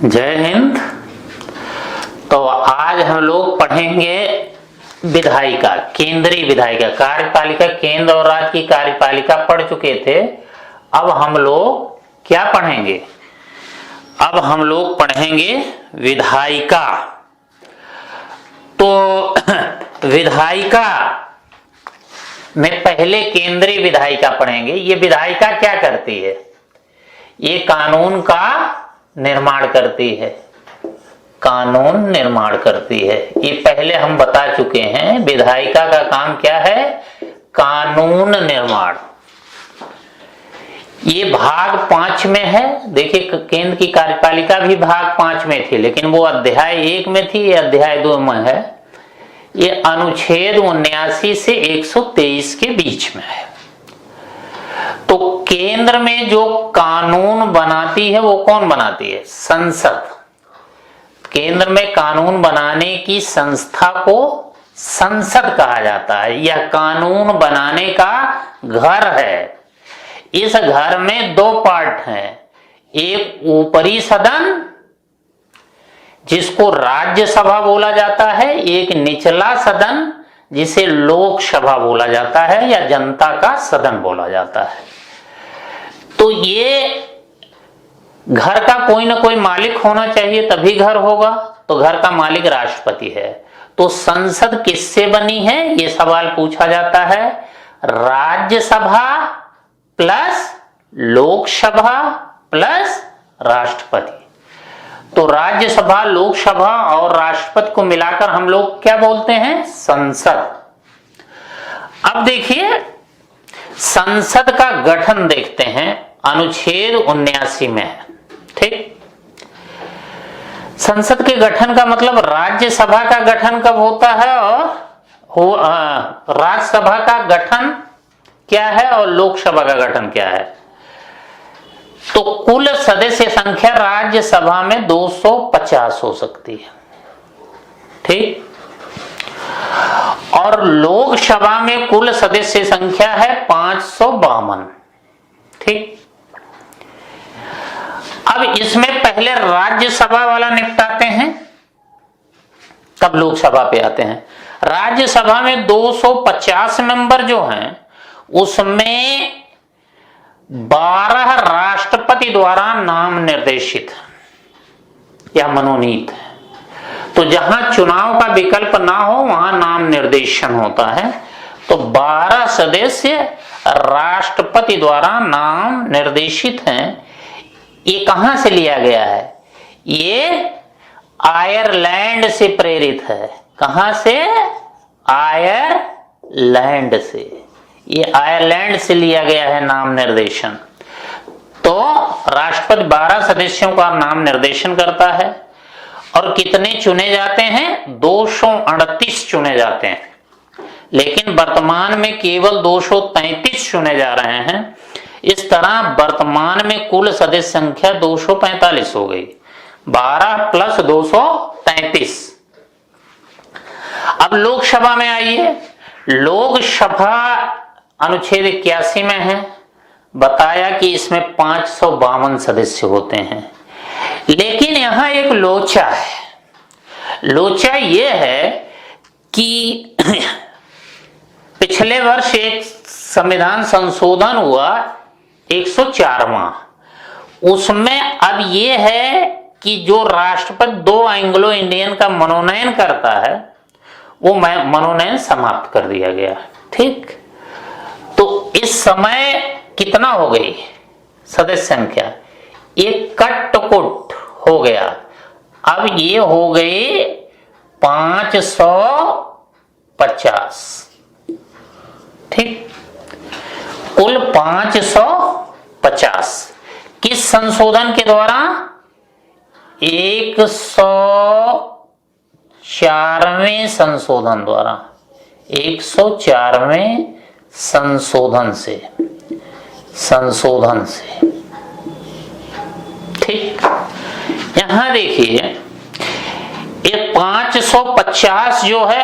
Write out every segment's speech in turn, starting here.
जय हिंद। तो आज हम लोग पढ़ेंगे विधायिका, केंद्रीय विधायिका। कार्यपालिका, केंद्र और राज्य की कार्यपालिका पढ़ चुके थे। अब हम लोग क्या पढ़ेंगे? अब हम लोग पढ़ेंगे विधायिका। तो विधायिका में पहले केंद्रीय विधायिका पढ़ेंगे। ये विधायिका क्या करती है? ये कानून का निर्माण करती है, कानून निर्माण करती है। ये पहले हम बता चुके हैं। विधायिका का काम क्या है? कानून निर्माण। ये भाग 5 में है। देखिए, केंद्र की कार्यपालिका भी भाग 5 में थी, लेकिन वो अध्याय 1 में थी, ये अध्याय 2 में है। ये अनुच्छेद 79 से 123 के बीच में है। तो केंद्र में जो कानून बनाती है वो कौन बनाती है? संसद। केंद्र में कानून बनाने की संस्था को संसद कहा जाता है। यह कानून बनाने का घर है। इस घर में 2 पार्ट हैं। एक ऊपरी सदन, जिसको राज्यसभा बोला जाता है। एक निचला सदन, जिसे लोकसभा बोला जाता है या जनता का सदन बोला जाता है। तो ये घर का कोई ना कोई मालिक होना चाहिए, तभी घर होगा। तो घर का मालिक राष्ट्रपति है। तो संसद किससे बनी है, ये सवाल पूछा जाता है। राज्यसभा प्लस लोकसभा प्लस राष्ट्रपति। तो राज्यसभा, लोकसभा और राष्ट्रपति को मिलाकर हम लोग क्या बोलते हैं? संसद। अब देखिए, संसद का गठन देखते हैं, अनुच्छेद 79 में है। ठीक। संसद के गठन का मतलब राज्यसभा का गठन कब होता है और राज्यसभा का गठन क्या है और लोकसभा का गठन क्या है। तो कुल सदस्य संख्या राज्यसभा में 250 हो सकती है। ठीक। और लोकसभा में कुल सदस्य संख्या है 552। ठीक। अब इसमें पहले राज्यसभा वाला निपटाते हैं, तब लोकसभा पे आते हैं। राज्यसभा में 250 मेंबर जो हैं, उसमें 12 राष्ट्रपति द्वारा नाम निर्देशित या मनोनीत है। तो जहां चुनाव का विकल्प ना हो वहां नाम निर्देशन होता है। तो 12 सदस्य राष्ट्रपति द्वारा नाम निर्देशित हैं। ये कहां से लिया गया है? ये आयरलैंड से प्रेरित है। कहां से? आयरलैंड से। ये आयरलैंड से लिया गया है नाम निर्देशन। तो राष्ट्रपति 12 सदस्यों का नाम निर्देशन करता है। और कितने चुने जाते हैं? 238 चुने जाते हैं। लेकिन वर्तमान में केवल 233 चुने जा रहे हैं। इस तरह वर्तमान में कुल सदस्य संख्या 245 हो गई। 12 प्लस 233। अब लोकसभा में आइए। लोकसभा अनुच्छेद 81 में है। बताया कि इसमें 552 सदस्य होते हैं। लेकिन यहां एक लोचा है। लोचा यह है कि पिछले वर्ष एक संविधान संशोधन हुआ, 104वां। उसमें अब यह है कि जो राष्ट्रपति 2 एंग्लो इंडियन का मनोनयन करता है, वो मनोनयन समाप्त कर दिया गया। ठीक। तो इस समय कितना हो गई सदस्य संख्या? एक कट-कुट हो गया। अब ये हो गए 550। ठीक। कुल 550 किस संशोधन के द्वारा? 104वें संशोधन द्वारा। 104वें संशोधन से। ठीक। यहां देखिए, ये 550 जो है,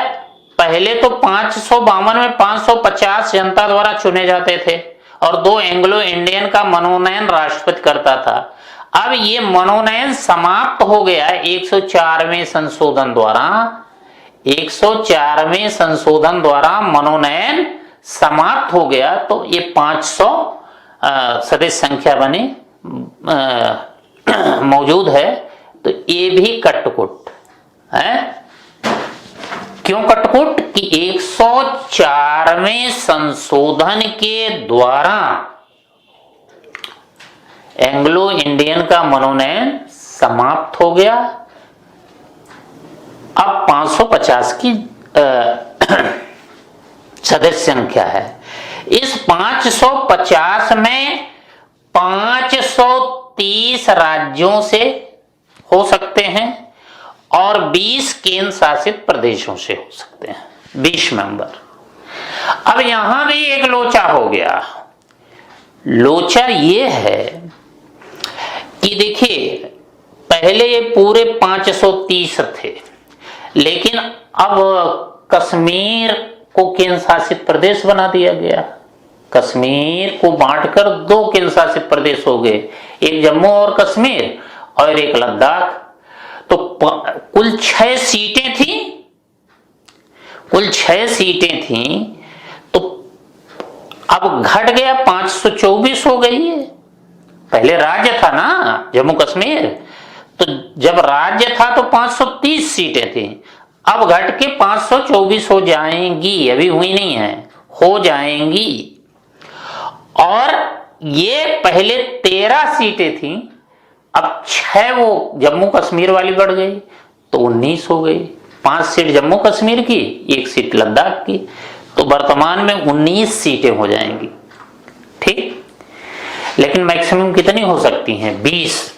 पहले तो 552 में 550 जनता द्वारा चुने जाते थे और 2 एंग्लो इंडियन का मनोनयन राष्ट्रपति करता था। अब ये मनोनयन समाप्त हो गया 104वें संशोधन द्वारा। 104वें संशोधन द्वारा मनोनयन समाप्त हो गया, तो ये 500 सदस्य संख्या बने मौजूद है। तो ये भी कटकुट है। क्यों कटकुट? कि 104वें संशोधन के द्वारा एंग्लो इंडियन का मनोनयन समाप्त हो गया। अब 550 की सदस्य संख्या है। इस 550 में 530 राज्यों से हो सकते हैं और 20 केंद्र शासित प्रदेशों से हो सकते हैं, 20 मेंबर। अब यहां भी एक लोचा हो गया। लोचा ये है कि देखिए, पहले ये पूरे 530 थे, लेकिन अब कश्मीर को केंद्र शासित प्रदेश बना दिया गया। कश्मीर को बांटकर 2 केंद्र शासित प्रदेश हो गए, एक जम्मू और कश्मीर और एक लद्दाख। तो कुल 6 सीटें थी, कुल 6 सीटें थी, तो अब घट गया 524 हो गई है। पहले राज्य था ना जम्मू कश्मीर, तो जब राज्य था तो 530 सीटें थी, अब घट के 524 हो जाएंगी, अभी हुई नहीं है, हो जाएंगी। और ये पहले 13 सीटें थी, अब 6 वो जम्मू कश्मीर वाली बढ़ गई तो 19 हो गई। 5 सीट जम्मू कश्मीर की, 1 सीट लद्दाख की, तो वर्तमान में 19 सीटें हो जाएंगी। ठीक, लेकिन मैक्सिमम कितनी हो सकती हैं? 20।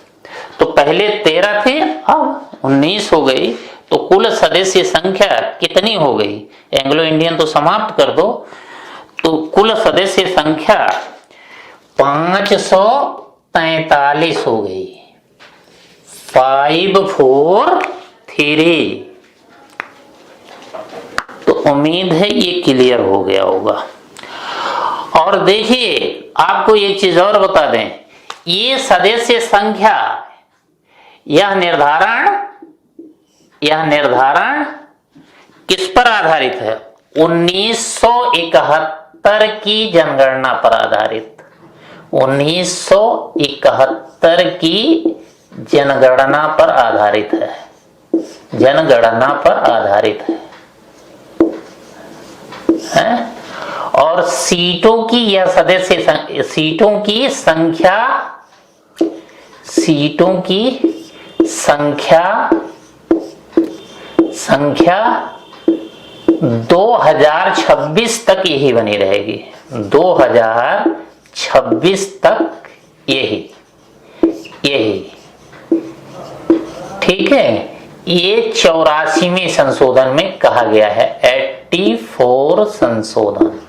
तो पहले 13 थे, अब 19 हो गई, तो कुल सदस्य संख्या कितनी हो गई? एंग्लो इंडियन तो समाप्त कर दो, तो कुल सदस्य संख्या 543 हो गई। 543। तो उम्मीद है ये क्लियर हो गया होगा। और देखिए, आपको एक चीज और बता दें, ये सदस्य संख्या, यह निर्धारण किस पर आधारित है? 1971 की जनगणना पर आधारित। 1971 की जनगणना पर आधारित है, जनगणना पर आधारित है। और सीटों की यह सदस्य सीटों की संख्या 2026 तक यही बनी रहेगी। 2026 तक यही। ठीक है, ये 84वें संशोधन में कहा गया है, 84 संशोधन।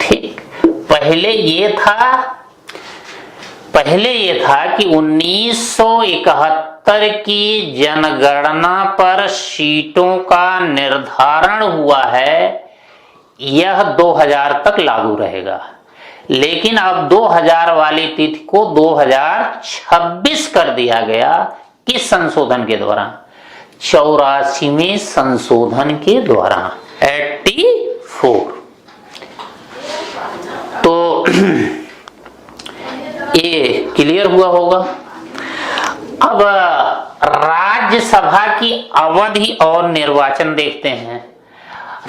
ठीक, पहले ये था कि 1971 की जनगणना पर सीटों का निर्धारण हुआ है, यह 2000 तक लागू रहेगा। लेकिन अब 2000 वाली तिथि को 2026 कर दिया गया। किस संशोधन के द्वारा? 84वें संशोधन के द्वारा, 84। तो ये क्लियर हुआ होगा। अब राज्यसभा की अवधि और निर्वाचन देखते हैं।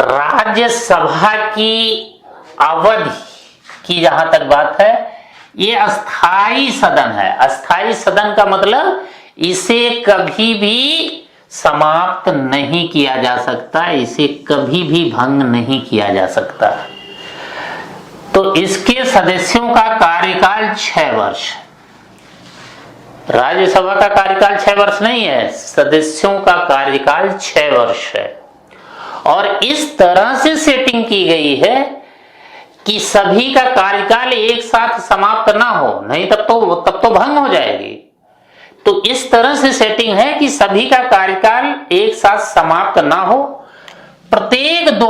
राज्यसभा की अवधि की जहां तक बात है, ये अस्थाई सदन है। अस्थाई सदन का मतलब इसे कभी भी समाप्त नहीं किया जा सकता, इसे कभी भी भंग नहीं किया जा सकता। तो इसके सदस्यों का कार्यकाल 6 वर्ष। राज्यसभा का कार्यकाल 6 वर्ष नहीं है, सदस्यों का कार्यकाल 6 वर्ष है। और इस तरह से सेटिंग की गई है कि सभी का कार्यकाल एक साथ समाप्त ना हो, नहीं तब तो भंग हो जाएगी। तो इस तरह से सेटिंग है कि सभी का कार्यकाल एक साथ समाप्त ना हो। प्रत्येक 2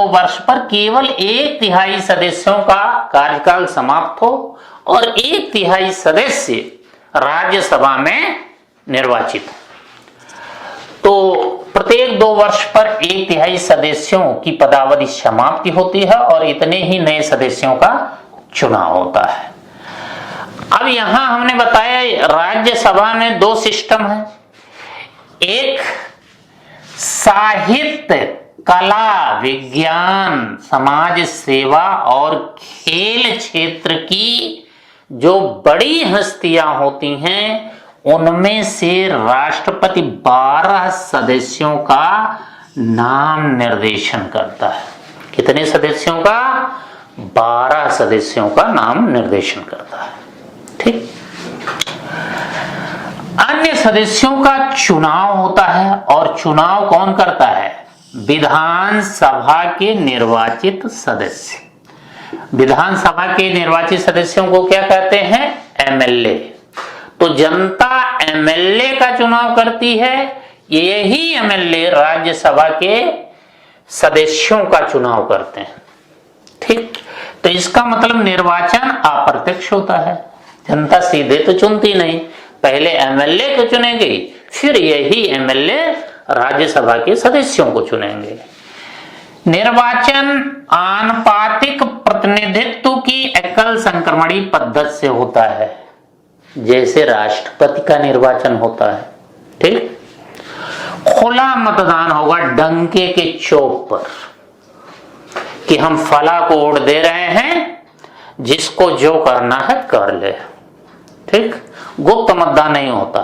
वर्ष पर केवल 1/3 सदस्यों का कार्यकाल समाप्त हो और 1/3 सदस्य राज्यसभा में निर्वाचित। तो प्रत्येक 2 वर्ष पर 1/3 सदस्यों की पदावधि समाप्ति होती है और इतने ही नए सदस्यों का चुनाव होता है। अब यहां हमने बताया राज्यसभा में 2 सिस्टम है, एक साहित्य, कला, विज्ञान, समाज सेवा और खेल क्षेत्र की जो बड़ी हस्तियां होती हैं उनमें से राष्ट्रपति 12 सदस्यों का नाम निर्देशन करता है। कितने सदस्यों का? 12 सदस्यों का नाम निर्देशन करता है। ठीक। अन्य सदस्यों का चुनाव होता है और चुनाव कौन करता है? विधानसभा के निर्वाचित सदस्य। विधानसभा के निर्वाचित सदस्यों को क्या कहते हैं? एमएलए। तो जनता एमएलए का चुनाव करती है, यही एमएलए राज्यसभा के सदस्यों का चुनाव करते हैं। ठीक। तो इसका मतलब निर्वाचन अप्रत्यक्ष होता है, जनता सीधे तो चुनती नहीं, पहले एमएलए को चुनेगी, फिर यही एमएलए राज्यसभा के सदस्यों को चुनेंगे। निर्वाचन आनुपातिक प्रतिनिधित्व की एकल संक्रमणी पद्धति से होता है, जैसे राष्ट्रपति का निर्वाचन होता है। ठीक। खुला मतदान होगा डंके के चौक पर कि हम फला को वोट दे रहे हैं, जिसको जो करना है कर ले। ठीक। गुप्त मतदान नहीं होता,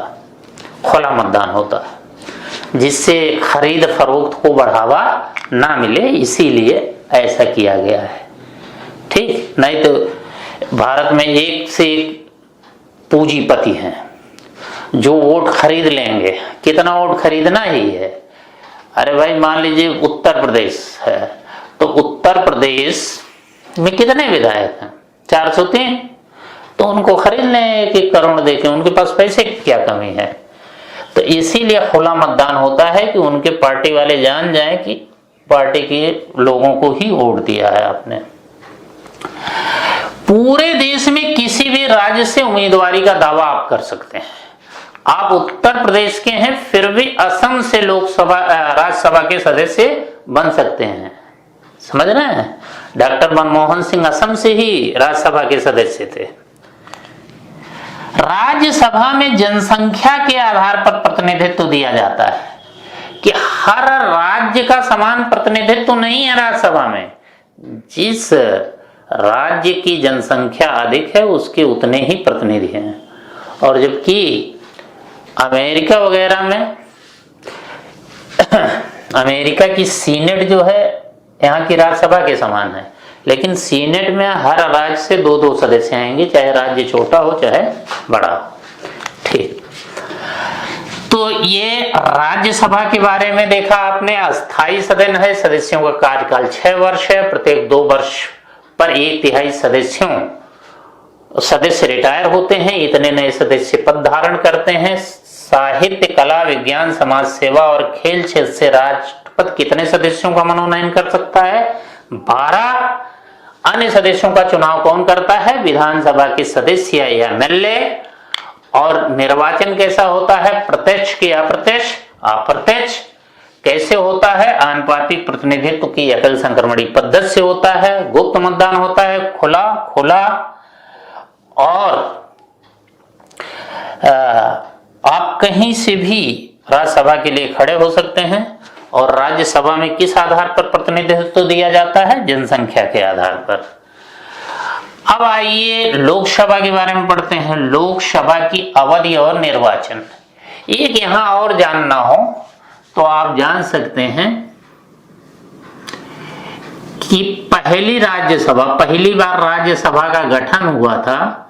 खुला मतदान होता है, जिससे खरीद फरोख्त को बढ़ावा ना मिले, इसीलिए ऐसा किया गया है। ठीक। नहीं तो भारत में एक से एक पूंजीपति हैं जो वोट खरीद लेंगे। कितना वोट खरीदना ही है? अरे भाई मान लीजिए उत्तर प्रदेश है, तो उत्तर प्रदेश में कितने विधायक हैं? 403। तो उनको खरीद लें 1-1 करोड़ देके, उनके पास पैसे की क्या कमी है? तो इसीलिए खुला मतदान होता है कि उनके पार्टी वाले जान जाएं कि पार्टी के लोगों को ही वोट दिया है आपने। पूरे देश में किसी भी राज्य से उम्मीदवारी का दावा आप कर सकते हैं। आप उत्तर प्रदेश के हैं, फिर भी असम से लोकसभा राज्यसभा के सदस्य बन सकते हैं। समझ रहे हैं? डॉक्टर मनमोहन सिंह असम से ही राज्यसभा के सदस्य थे। राज्यसभा में जनसंख्या के आधार पर प्रतिनिधित्व दिया जाता है कि हर राज्य का समान प्रतिनिधित्व नहीं है राज्यसभा में। जिस राज्य की जनसंख्या अधिक है उसके उतने ही प्रतिनिधि हैं। और जबकि अमेरिका वगैरह में अमेरिका की सीनेट जो है यहाँ की राज्यसभा के समान है, लेकिन सीनेट में हर राज्य से 2-2 सदस्य आएंगे, चाहे राज्य छोटा हो चाहे बड़ा हो। ठीक। तो ये राज्यसभा के बारे में देखा आपने। अस्थायी सदन है, सदस्यों का कार्यकाल 6 वर्ष है। प्रत्येक 2 वर्ष पर 1/3 सदस्य रिटायर होते हैं, इतने नए सदस्य पद धारण करते हैं। साहित्य, कला, विज्ञान, समाज सेवा और खेल क्षेत्र से राष्ट्रपति कितने सदस्यों का मनोनयन कर सकता है? 12। अन्य सदस्यों का चुनाव कौन करता है? विधानसभा के सदस्य या एमएलए। और निर्वाचन कैसा होता है? प्रत्यक्ष कि अप्रत्यक्ष? अप्रत्यक्ष। कैसे होता है? आनुपातिक प्रतिनिधित्व की एकल संक्रमणी पद्धति से होता है। गुप्त मतदान होता है, खुला। और आप कहीं से भी राज्यसभा के लिए खड़े हो सकते हैं। और राज्यसभा में किस आधार पर प्रतिनिधित्व दिया जाता है? जनसंख्या के आधार पर। अब आइए लोकसभा के बारे में पढ़ते हैं। लोकसभा की अवधि और निर्वाचन। एक यहां और जानना हो तो आप जान सकते हैं कि पहली बार राज्यसभा का गठन हुआ था,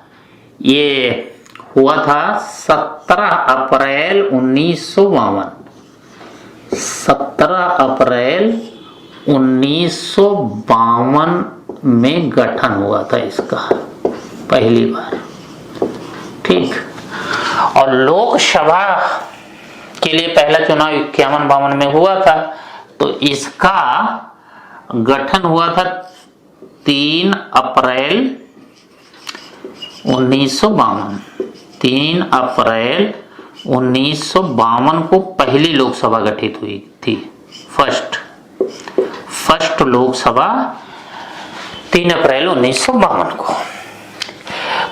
ये हुआ था 17 अप्रैल 1952। 17 अप्रैल 1952 में गठन हुआ था इसका पहली बार। ठीक। और लोकसभा के लिए पहला चुनाव 51-52 में हुआ था। तो इसका गठन हुआ था 3 अप्रैल 1952, 3 अप्रैल 1952 को पहली लोकसभा गठित हुई थी। फर्स्ट लोकसभा 3 अप्रैल 1952 को।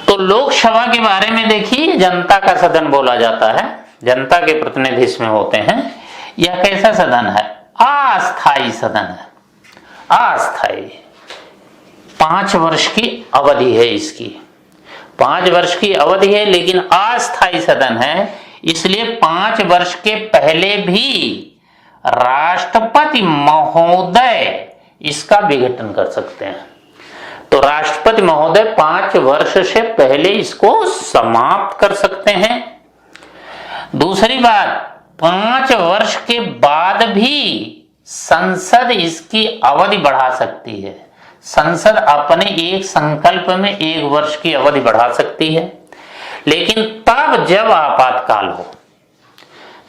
तो लोकसभा के बारे में देखिए, जनता का सदन बोला जाता है, जनता के प्रतिनिधि इसमें होते हैं। यह कैसा सदन है? अस्थायी सदन है, अस्थायी। 5 वर्ष की अवधि है इसकी, 5 वर्ष की अवधि है, लेकिन अस्थायी सदन है, इसलिए 5 वर्ष के पहले भी राष्ट्रपति महोदय इसका विघटन कर सकते हैं। तो राष्ट्रपति महोदय 5 वर्ष से पहले इसको समाप्त कर सकते हैं। दूसरी बात, 5 वर्ष के बाद भी संसद इसकी अवधि बढ़ा सकती है। संसद अपने एक संकल्प में 1 वर्ष की अवधि बढ़ा सकती है, लेकिन तब जब आपातकाल हो,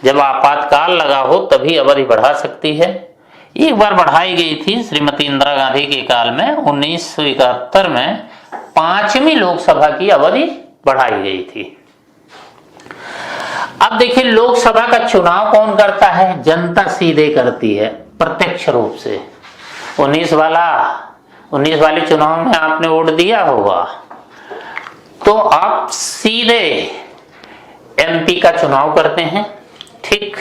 जब आपातकाल लगा हो तभी अवधि बढ़ा सकती है। एक बार बढ़ाई गई थी श्रीमती इंदिरा गांधी के काल में, 1971 में 5वीं लोकसभा की अवधि बढ़ाई गई थी। अब देखिए, लोकसभा का चुनाव कौन करता है? जनता सीधे करती है, प्रत्यक्ष रूप से। 19 वाले चुनाव में आपने वोट दिया होगा, तो आप सीधे एमपी का चुनाव करते हैं, ठीक।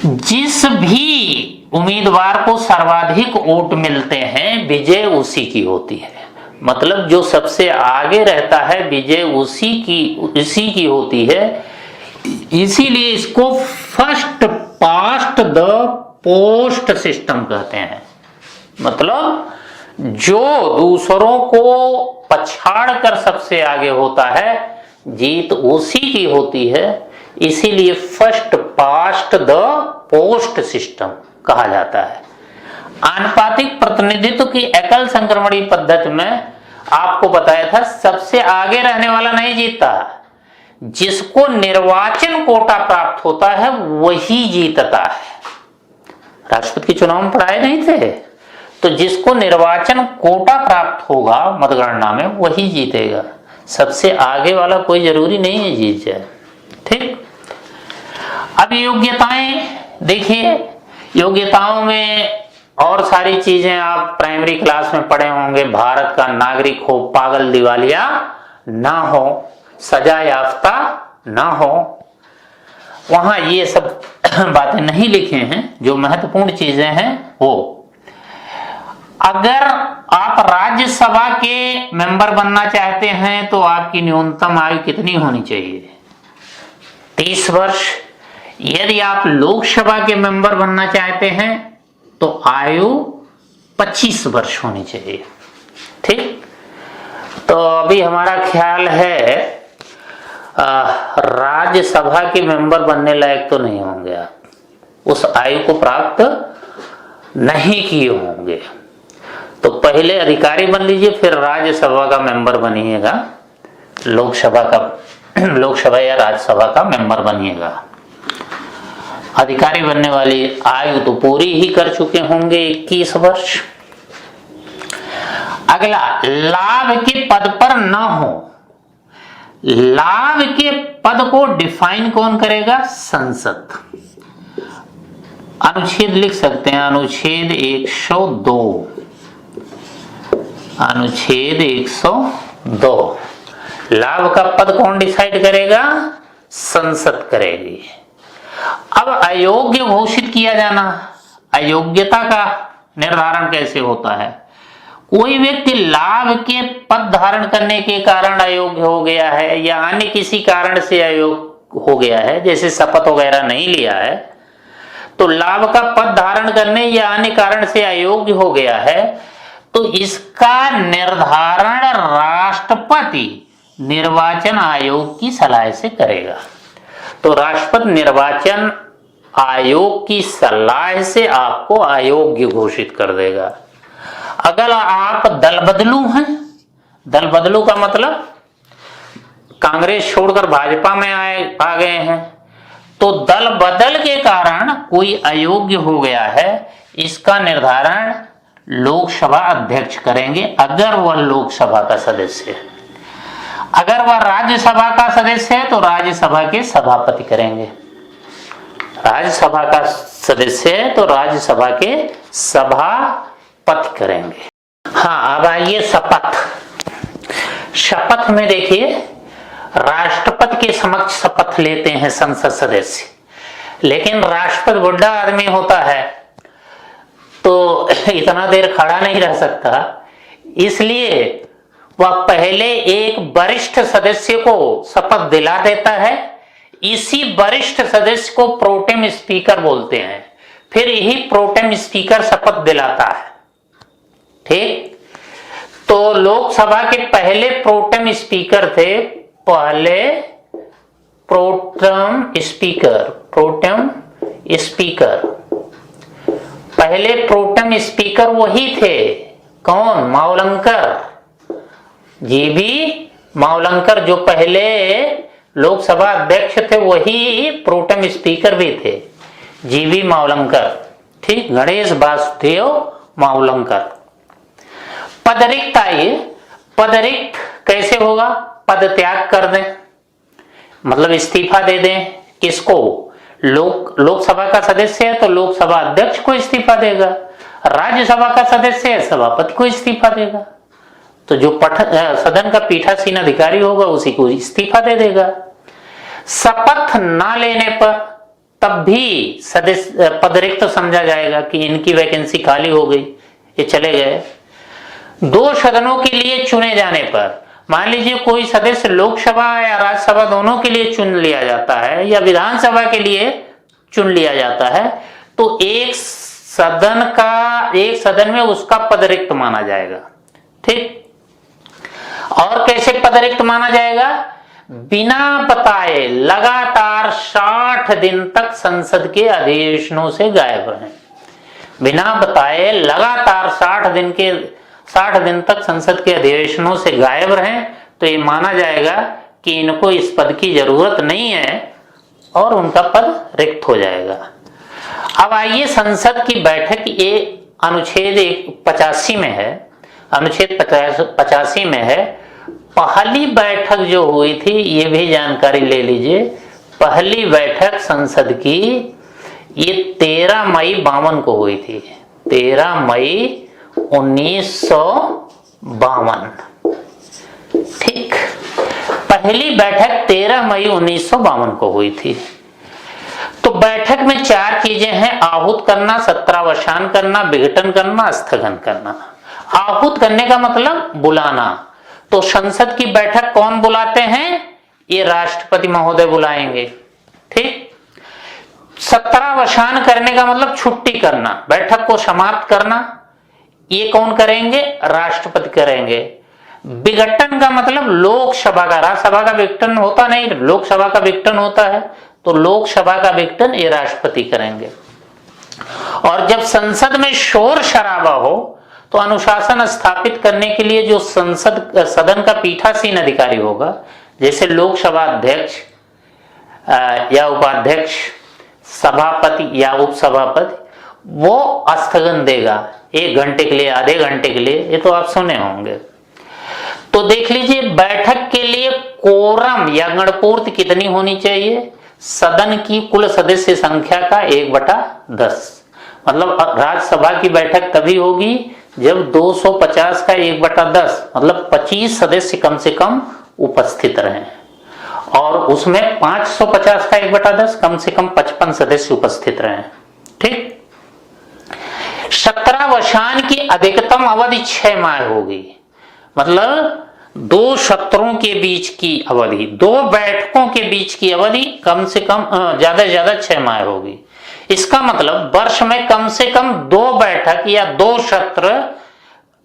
जिस भी उम्मीदवार को सर्वाधिक वोट मिलते हैं, विजय उसी की होती है। मतलब जो सबसे आगे रहता है, विजय उसी की होती है। इसीलिए इसको first past the post system कहते हैं। मतलब जो दूसरों को पछाड़ कर सबसे आगे होता है, जीत उसी की होती है। इसीलिए first past the post system कहा जाता है। आनुपातिक प्रतिनिधित्व की एकल संक्रमणी पद्धति में आपको बताया था, सबसे आगे रहने वाला नहीं जीतता, जिसको निर्वाचन कोटा प्राप्त होता है वही जीतता है। राष्ट्रपति के चुनाव में पढ़ाए नहीं थे, तो जिसको निर्वाचन कोटा प्राप्त होगा मतगणना में वही जीतेगा। सबसे आगे वाला कोई जरूरी नहीं है जीत जाए, ठीक। अब योग्यताएं देखिए, योग्यताओं में और सारी चीजें आप प्राइमरी क्लास में पढ़े होंगे। भारत का नागरिक हो, पागल दिवालिया ना हो, सजा याफ्ता ना हो। वहां ये सब बातें नहीं लिखे हैं। जो महत्वपूर्ण चीजें हैं वो, अगर आप राज्यसभा के मेंबर बनना चाहते हैं तो आपकी न्यूनतम आयु कितनी होनी चाहिए? 30 वर्ष। यदि आप लोकसभा के मेंबर बनना चाहते हैं तो आयु 25 वर्ष होनी चाहिए, ठीक। तो अभी हमारा ख्याल है राज्यसभा के मेंबर बनने लायक तो नहीं होंगे आप, उस आयु को प्राप्त नहीं किए होंगे। तो पहले अधिकारी बन लीजिए, फिर राज्यसभा का मेंबर बनिएगा, लोकसभा या राज्यसभा का मेंबर बनिएगा। अधिकारी बनने वाली आयु तो पूरी ही कर चुके होंगे, 21 वर्ष। अगला, लाभ के पद पर न हो। लाभ के पद को डिफाइन कौन करेगा? संसद। अनुच्छेद लिख सकते हैं, अनुच्छेद 102, अनुच्छेद 102। लाभ का पद कौन डिसाइड करेगा? संसद करेगी। अब अयोग्य घोषित किया जाना, अयोग्यता का निर्धारण कैसे होता है? कोई व्यक्ति लाभ के पद धारण करने के कारण अयोग्य हो गया है या अन्य किसी कारण से अयोग्य हो गया है, जैसे शपथ वगैरह नहीं लिया है, तो लाभ का पद धारण करने या अन्य कारण से अयोग्य हो गया है, तो इसका निर्धारण राष्ट्रपति निर्वाचन आयोग की सलाह से करेगा। तो राष्ट्रपति निर्वाचन आयोग की सलाह से आपको अयोग्य घोषित कर देगा। अगर आप दल बदलू हैं, दल बदलू का मतलब कांग्रेस छोड़कर भाजपा में आ गए हैं, तो दल बदल के कारण कोई अयोग्य हो गया है, इसका निर्धारण लोकसभा अध्यक्ष करेंगे, अगर वह लोकसभा का सदस्य है। अगर वह राज्यसभा का सदस्य है तो राज्यसभा के सभापति करेंगे। राज्यसभा का सदस्य है तो राज्यसभा के सभापति करेंगे। हाँ, अब आइए शपथ। शपथ में देखिए, राष्ट्रपति के समक्ष शपथ लेते हैं संसद सदस्य, लेकिन राष्ट्रपति बुढ़ा आदमी होता है तो इतना देर खड़ा नहीं रह सकता, इसलिए वह पहले एक वरिष्ठ सदस्य को शपथ दिला देता है। इसी वरिष्ठ सदस्य को प्रोटेम स्पीकर बोलते हैं, फिर यही प्रोटेम स्पीकर शपथ दिलाता है। ठीक, तो लोकसभा के पहले प्रोटेम स्पीकर थे, पहले प्रोटेम स्पीकर पहले प्रोटेम स्पीकर वही थे। कौन? मावलंकर, जीवी मावलंकर, जो पहले लोकसभा अध्यक्ष थे वही प्रोटेम स्पीकर भी थे, जीवी मावलंकर। ठीक, गणेश वासुदेव मावलंकर। पदरिक्त आइए, पदरिक्त कैसे होगा? पद त्याग कर दें, मतलब इस्तीफा दे दें। किसको? लोकसभा का सदस्य है तो लोकसभा अध्यक्ष को इस्तीफा देगा, राज्यसभा का सदस्य है सभापति को इस्तीफा देगा, तो जो सदन का पीठासीन अधिकारी होगा उसी को इस्तीफा दे देगा। शपथ ना लेने पर तब भी सदस्य पदरिक्त समझा जाएगा कि इनकी वैकेंसी खाली हो गई, ये चले गए। दो सदनों के लिए चुने जाने पर, मान लीजिए कोई सदस्य लोकसभा या राज्यसभा दोनों के लिए चुन लिया जाता है या विधानसभा के लिए चुन लिया जाता है, तो एक सदन में उसका पदरिक्त माना जाएगा। ठीक, और कैसे पदरिक्त माना जाएगा? बिना बताए लगातार 60 दिन तक संसद के अधिवेशनों से गायब रहे। बिना बताए लगातार 60 दिन तक संसद के अधिवेशनों से गायब रहें तो ये माना जाएगा कि इनको इस पद की जरूरत नहीं है और उनका पद रिक्त हो जाएगा। अब आइए संसद की बैठक, ये अनुच्छेद 85 में है, अनुच्छेद 85 में है। पहली बैठक जो हुई थी, ये भी जानकारी ले लीजिए। पहली बैठक संसद की ये 13 मई 52 को हुई थी, 13 मई 1952। ठीक, पहली बैठक 13 मई 1952 को हुई थी। तो बैठक में 4 चीजें हैं: आहूत करना, सत्रावसान करना, विघटन करना, स्थगन करना। आहूत करने का मतलब बुलाना, तो संसद की बैठक कौन बुलाते हैं? ये राष्ट्रपति महोदय बुलाएंगे। ठीक, सत्रावसान करने का मतलब छुट्टी करना, बैठक को समाप्त करना, ये कौन करेंगे? राष्ट्रपति करेंगे। विघटन का मतलब लोकसभा का, राज्यसभा का विघटन होता नहीं, लोकसभा का विघटन होता है, तो लोकसभा का विघटन ये राष्ट्रपति करेंगे। और जब संसद में शोर शराबा हो तो अनुशासन स्थापित करने के लिए जो सदन का पीठासीन अधिकारी होगा, जैसे लोकसभा अध्यक्ष या उपाध्यक्ष, सभापति या उपसभापति, वो स्थगन देगा 1 घंटे के लिए, आधे घंटे के लिए, ये तो आप सुने होंगे। तो देख लीजिए, बैठक के लिए कोरम या गणपूर्ति कितनी होनी चाहिए? सदन की कुल सदस्य संख्या का 1/10। मतलब राज्यसभा की बैठक तभी होगी जब 250 का 1/10, मतलब 25 सदस्य कम से कम उपस्थित रहें, और उसमें 550 का 1/10, कम से कम 55 सदस्य उपस्थित रहें। ठीक, सत्रावसान की अधिकतम अवधि 6 माह होगी, मतलब 2 सत्रों के बीच की अवधि, 2 बैठकों के बीच की अवधि कम से कम ज्यादा से ज्यादा 6 माह होगी। इसका मतलब वर्ष में कम से कम 2 बैठक या 2 सत्र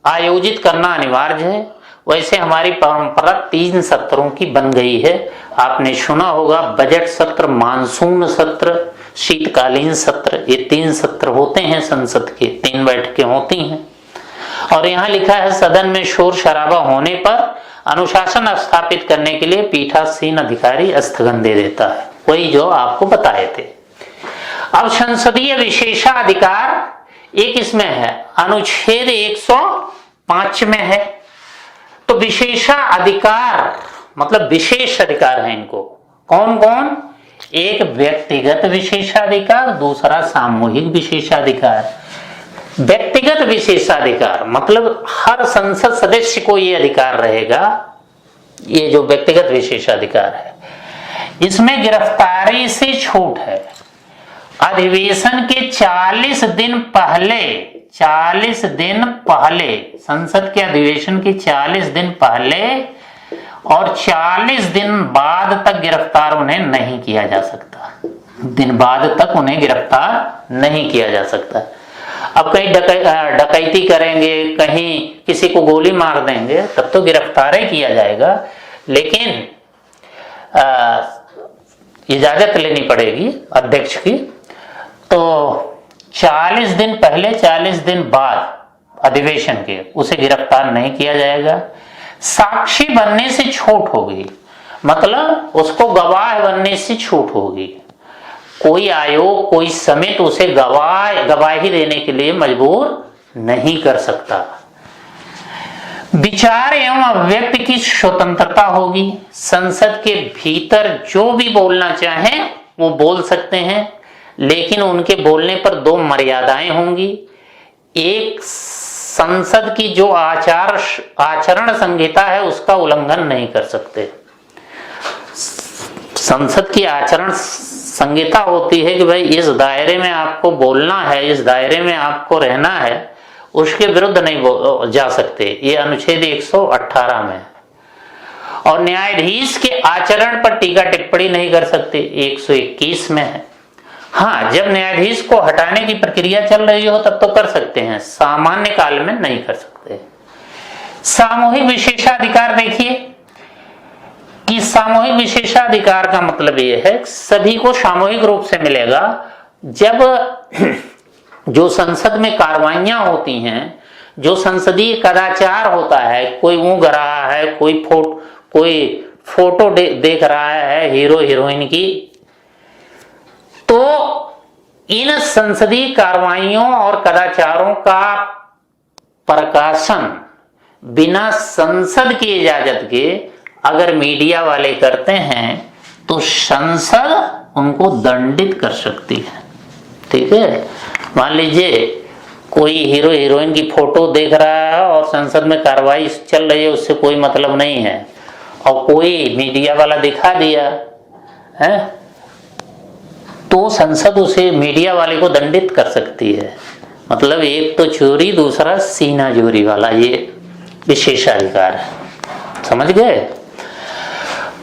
आयोजित करना अनिवार्य है। वैसे हमारी परंपरा 3 सत्रों की बन गई है। आपने सुना होगा बजट सत्र, मानसून सत्र, शीतकालीन सत्र, ये 3 सत्र होते हैं संसद के, 3 बैठकें होती हैं। और यहाँ लिखा है सदन में शोर शराबा होने पर अनुशासन स्थापित करने के लिए पीठासीन अधिकारी स्थगन दे देता है, वही जो आपको बताए थे। अब संसदीय विशेषाधिकार एक इसमें है, अनुच्छेद 105 में है। तो विशेषाधिकार मतलब विशेष अधिकार है इनको। कौन कौन? एक व्यक्तिगत विशेषाधिकार, दूसरा सामूहिक विशेषाधिकार। व्यक्तिगत विशेषाधिकार मतलब हर संसद सदस्य को ये अधिकार रहेगा, ये जो व्यक्तिगत विशेषाधिकार है, इसमें गिरफ्तारी से छूट है। अधिवेशन के 40 दिन पहले, 40 दिन पहले, संसद के अधिवेशन के 40 दिन पहले और 40 दिन बाद तक गिरफ्तार उन्हें नहीं किया जा सकता। दिन बाद तक उन्हें गिरफ्तार नहीं किया जा सकता। अब कहीं डकैती करेंगे, कहीं किसी को गोली मार देंगे, तब तो गिरफ्तार ही किया जाएगा, लेकिन इजाजत लेनी पड़ेगी अध्यक्ष की। तो 40 दिन पहले 40 दिन बाद अधिवेशन के उसे गिरफ्तार नहीं किया जाएगा। साक्षी बनने से छूट होगी, मतलब उसको गवाह बनने से छूट होगी। कोई आयोग, कोई समिति उसे गवाही देने के लिए मजबूर नहीं कर सकता। विचार एवं अभिव्यक्ति की स्वतंत्रता होगी। संसद के भीतर जो भी बोलना चाहे वो बोल सकते हैं, लेकिन उनके बोलने पर दो मर्यादाएं होंगी। एक, संसद की जो आचरण संहिता है उसका उल्लंघन नहीं कर सकते। संसद की आचरण संहिता होती है कि भाई इस दायरे में आपको बोलना है, इस दायरे में आपको रहना है, उसके विरुद्ध नहीं जा सकते। ये अनुच्छेद 118 में है। और न्यायाधीश के आचरण पर टीका टिप्पणी नहीं कर सकते, 121 में है। हाँ, जब न्यायाधीश को हटाने की प्रक्रिया चल रही हो तब तो कर सकते हैं, सामान्य काल में नहीं कर सकते। सामूहिक विशेषाधिकार देखिए कि सामूहिक विशेषाधिकार का मतलब यह है सभी को सामूहिक रूप से मिलेगा। जब जो संसद में कार्रवाइयां होती हैं, जो संसदीय कदाचार होता है, कोई ऊँघ रहा है, कोई फोटो देख रहा है हीरो हीरोइन की, तो इन संसदीय कार्रवाइयों और कदाचारों का प्रकाशन बिना संसद की इजाजत के अगर मीडिया वाले करते हैं तो संसद उनको दंडित कर सकती है। ठीक है, मान लीजिए कोई हीरो हीरोइन की फोटो देख रहा है और संसद में कार्रवाई चल रही है, उससे कोई मतलब नहीं है, और कोई मीडिया वाला दिखा दिया है, तो संसद उसे मीडिया वाले को दंडित कर सकती है। मतलब एक तो चोरी, दूसरा सीना चोरी वाला ये विशेषाधिकार है। समझ गए?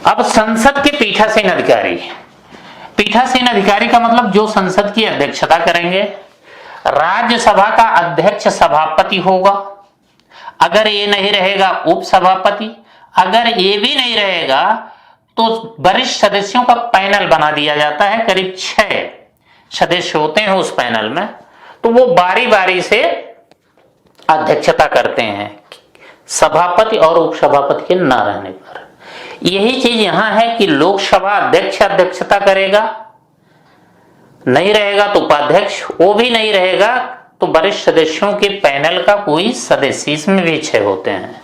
अब संसद के पीठासीन अधिकारी। पीठासीन अधिकारी का मतलब जो संसद की अध्यक्षता करेंगे। राज्यसभा का अध्यक्ष सभापति होगा, अगर ये नहीं रहेगा उपसभापति, अगर ये भी नहीं रहेगा तो वरिष्ठ सदस्यों का पैनल बना दिया जाता है। करीब 6 सदस्य होते हैं उस पैनल में, तो वो बारी बारी से अध्यक्षता करते हैं, सभापति और उपसभापति के न रहने पर। यही चीज यहां है कि लोकसभा अध्यक्ष अध्यक्षता करेगा, नहीं रहेगा तो उपाध्यक्ष, वो भी नहीं रहेगा तो वरिष्ठ सदस्यों के पैनल का कोई सदस्य, इसमें भी 6 होते हैं।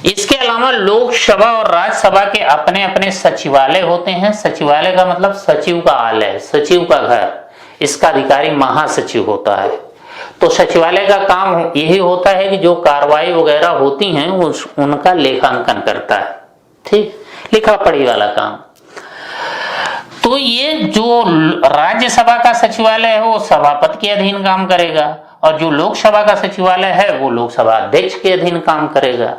इसके अलावा लोकसभा और राज्यसभा के अपने अपने सचिवालय होते हैं। सचिवालय का मतलब सचिव का आलय, सचिव का घर, इसका अधिकारी महासचिव होता है। तो सचिवालय का काम यही होता है कि जो कार्रवाई वगैरह होती हैं उनका लेखांकन करता है। ठीक, लिखा पढ़ी वाला काम। तो ये जो राज्यसभा का सचिवालय है वो सभापति के अधीन काम करेगा, और जो लोकसभा का सचिवालय है वो लोकसभा अध्यक्ष के अधीन काम करेगा।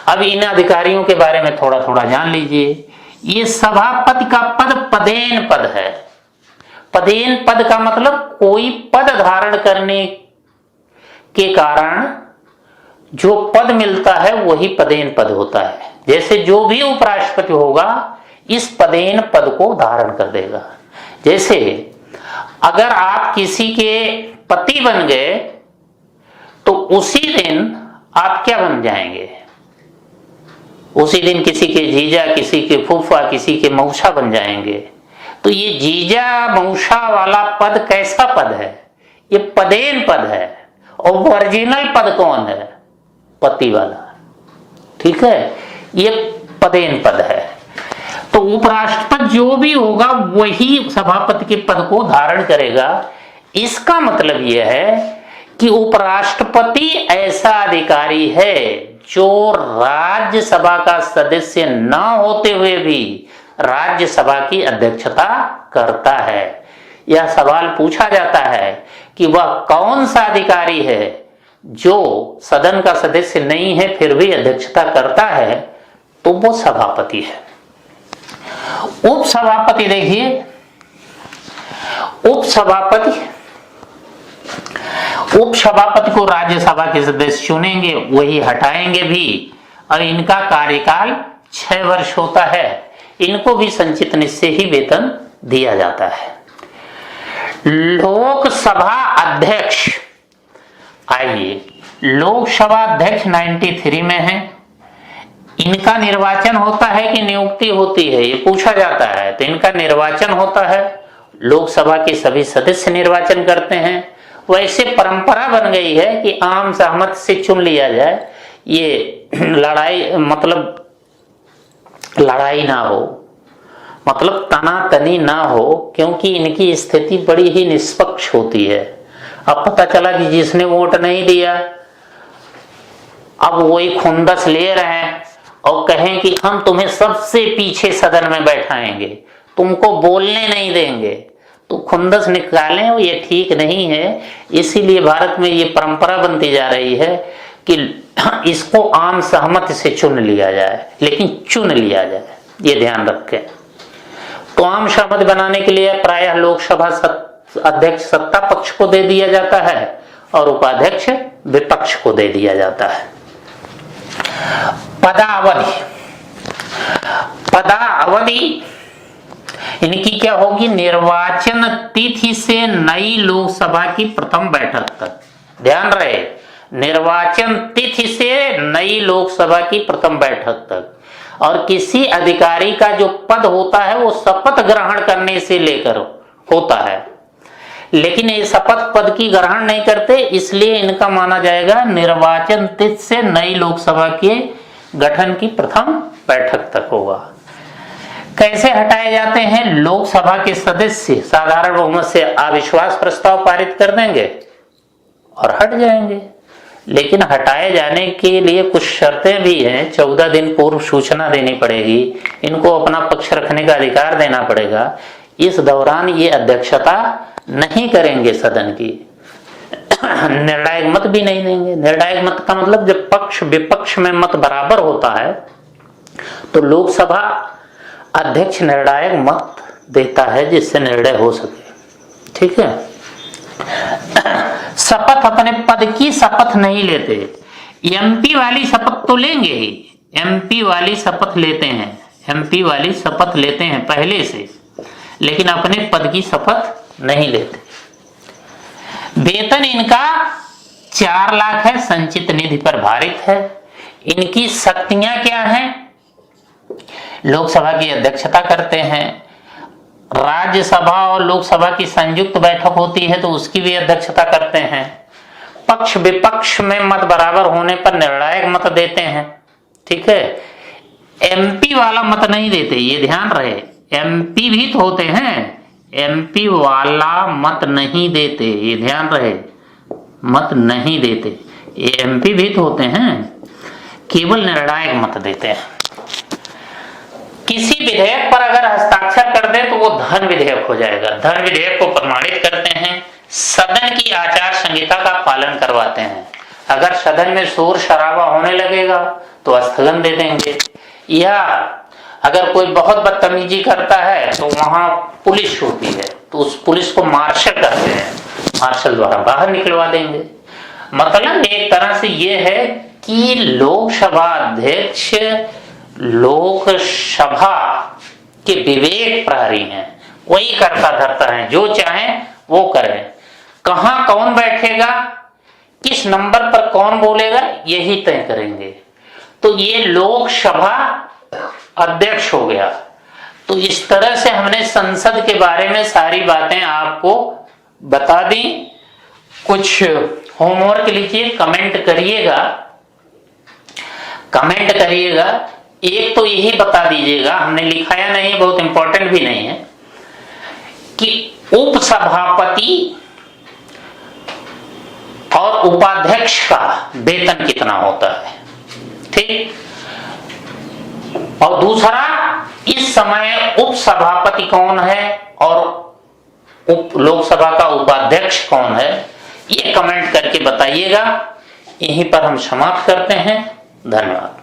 अब इन अधिकारियों के बारे में थोड़ा थोड़ा जान लीजिए। ये सभापति का पद पदेन पद है। पदेन पद का मतलब कोई पद धारण करने के कारण जो पद मिलता है वही पदेन पद होता है। जैसे जो भी उपराष्ट्रपति होगा इस पदेन पद को धारण कर देगा। जैसे अगर आप किसी के पति बन गए तो उसी दिन आप क्या बन जाएंगे? उसी दिन किसी के जीजा, किसी के फूफा, किसी के मौसा बन जाएंगे। तो ये जीजा मौसा वाला पद कैसा पद है? ये पदेन पद है। और ओरिजिनल पद कौन है? पति वाला। ठीक है, ये पदेन पद है। तो उपराष्ट्रपति जो भी होगा वही सभापति के पद को धारण करेगा। इसका मतलब यह है कि उपराष्ट्रपति ऐसा अधिकारी है जो राज्यसभा का सदस्य न होते हुए भी राज्यसभा की अध्यक्षता करता है। यह सवाल पूछा जाता है कि वह कौन सा अधिकारी है जो सदन का सदस्य नहीं है फिर भी अध्यक्षता करता है, तो वो सभापति है। उपसभापति देखिए, उपसभापति को राज्यसभा के सदस्य चुनेंगे, वही हटाएंगे भी, और इनका कार्यकाल 6 वर्ष होता है। इनको भी संचित निश्चय ही वेतन दिया जाता है। लोकसभा अध्यक्ष, आइए, लोकसभा अध्यक्ष 93 में है। इनका निर्वाचन होता है कि नियुक्ति होती है, ये पूछा जाता है। तो इनका निर्वाचन होता है, लोकसभा के सभी सदस्य निर्वाचन करते हैं। वैसे परंपरा बन गई है कि आम सहमति से चुन लिया जाए, ये लड़ाई ना हो, मतलब तनातनी ना हो, क्योंकि इनकी स्थिति बड़ी ही निष्पक्ष होती है। अब पता चला कि जिसने वोट नहीं दिया अब वही खुंदस ले रहे हैं और कहें कि हम तुम्हें सबसे पीछे सदन में बैठाएंगे, तुमको बोलने नहीं देंगे, तो खुंदस निकालें, ये ठीक नहीं है। इसीलिए भारत में ये परंपरा बनती जा रही है कि इसको आम सहमति से चुन लिया जाए, लेकिन चुन लिया जाए, ये ध्यान रखें। तो आम सहमति बनाने के लिए प्रायः लोकसभा अध्यक्ष सत्ता पक्ष को दे दिया जाता है और उपाध्यक्ष विपक्ष को दे दिया जाता है। पदावधि इनकी क्या होगी? निर्वाचन तिथि से नई लोकसभा की प्रथम बैठक तक। ध्यान रहे, निर्वाचन तिथि से नई लोकसभा की प्रथम बैठक तक। और किसी अधिकारी का जो पद होता है वो शपथ ग्रहण करने से लेकर होता है, लेकिन ये शपथ पद की ग्रहण नहीं करते, इसलिए इनका माना जाएगा निर्वाचन तिथि से नई लोकसभा के गठन की प्रथम बैठक तक होगा। कैसे हटाए जाते हैं? लोकसभा के सदस्य साधारण बहुमत से अविश्वास प्रस्ताव पारित कर देंगे और हट जाएंगे। लेकिन हटाए जाने के लिए कुछ शर्तें भी हैं। 14 दिन पूर्व सूचना देनी पड़ेगी, इनको अपना पक्ष रखने का अधिकार देना पड़ेगा। इस दौरान ये अध्यक्षता नहीं करेंगे सदन की, निर्णायक मत भी नहीं देंगे। निर्णायक मत का मतलब जब पक्ष विपक्ष में मत बराबर होता है तो लोकसभा अध्यक्ष निर्णायक मत देता है जिससे निर्णय हो सके। ठीक है। शपथ, अपने पद की शपथ नहीं लेते। एमपी वाली शपथ तो लेंगे ही, एमपी वाली शपथ लेते हैं, एमपी वाली शपथ लेते हैं पहले से, लेकिन अपने पद की शपथ नहीं लेते। वेतन इनका 4 लाख है, संचित निधि पर भारित है। इनकी शक्तियां क्या हैं? लोकसभा की अध्यक्षता करते हैं, राज्यसभा और लोकसभा की संयुक्त बैठक होती है तो उसकी भी अध्यक्षता करते हैं, पक्ष विपक्ष में मत बराबर होने पर निर्णायक मत देते हैं। ठीक है। एमपी वाला मत नहीं देते, ये ध्यान रहे। एमपी भी तो होते हैं, एमपी वाला मत नहीं देते, ये ध्यान रहे, मत नहीं देते। ये एमपी भी तो होते हैं, केवल निर्णायक मत देते हैं। किसी विधेयक पर अगर हस्ताक्षर कर दे तो वो धन विधेयक हो जाएगा। धन विधेयक को प्रमाणित करते हैं, सदन की आचार संहिता का पालन करवाते हैं। अगर सदन में शोर शराबा होने लगेगा तो स्थगन दे देंगे, या अगर कोई बहुत बदतमीजी करता है तो वहां पुलिस होती है तो उस पुलिस को मार्शल करते हैं, मार्शल द्वारा बाहर निकलवा देंगे। मतलब एक तरह से ये है कि लोकसभा अध्यक्ष लोकसभा के विवेक प्रहरी हैं, वही करता धरता है, जो चाहे वो करें। कहां कौन बैठेगा, किस नंबर पर कौन बोलेगा, यही तय करेंगे। तो ये लोकसभा अध्यक्ष हो गया। तो इस तरह से हमने संसद के बारे में सारी बातें आपको बता दी। कुछ होमवर्क लीजिए, कमेंट करिएगा एक तो यही बता दीजिएगा, हमने लिखाया नहीं, बहुत इंपॉर्टेंट भी नहीं है, कि उपसभापति और उपाध्यक्ष का वेतन कितना होता है। ठीक। और दूसरा, इस समय उपसभापति कौन है और लोकसभा का उपाध्यक्ष कौन है, ये कमेंट करके बताइएगा। यहीं पर हम समाप्त करते हैं। धन्यवाद।